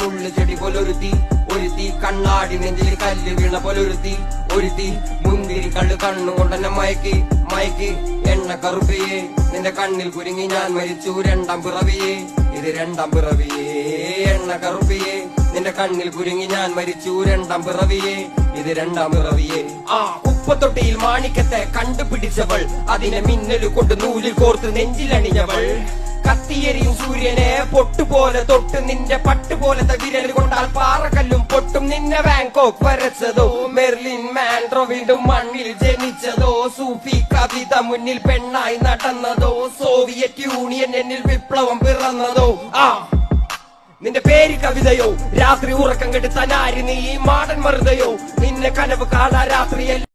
മുള്ളു ചെടി പോലൊരുത്തി, ഒരുത്തി കണ്ണാടി നെഞ്ചിൽ കല്ല് വീണ പോലൊരുത്തി, ഒരുത്തി മുന്തിരി കള്ളു കണ്ണുകൊണ്ടെന്നെ മയക്കി മയക്കി. എണ്ണ കറുപ്പിയേ നിന്റെ കണ്ണിൽ കുരുങ്ങി ഞാൻ മരിച്ചു രണ്ടാം പിറവിയേ, ഇത് രണ്ടാം പിറവിയേ. എണ്ണ കറുപ്പിയേ നിന്റെ കണ്ണിൽ കുരുങ്ങി ഞാൻ മരിച്ചു രണ്ടാം പിറവിയേ, ഇത് രണ്ടാം പിറവിയേ. ഉപ്പത്തൊട്ടിയിൽ മാണിക്കത്തെ കണ്ടുപിടിച്ചവൾ, അതിനെ മിന്നല് കൊണ്ട് നൂലിൽ കോർത്ത് നെഞ്ചിലണിഞ്ഞവൾ. കത്തിയെരിയും സൂര്യനെ പൊട്ടുപോലെ തൊട്ട് നിന്റെ പട്ടുപോലത്തെ വിരൽ കൊണ്ടാൽ പാറക്കല്ലും പൊട്ടും. നിന്നെ ബാങ്കോക്ക് വരച്ചതോ മെർലിൻ മാൻഡ്രോ വീണ്ടും മണ്ണിൽ ജനിച്ചതോ, സൂഫി കവിത മുന്നിൽ പെണ്ണായി നടന്നതോ, സോവിയറ്റ് യൂണിയൻ എന്നിൽ വിപ്ലവം പിറന്നതോ. നിന്റെ പേര് കവിതയോ, രാത്രി ഉറക്കം കെടുത്താൻ ആര് നീ മാടൻ മറുതയോ, നിന്നെ കനവ് കാണാ രാത്രിയല്ല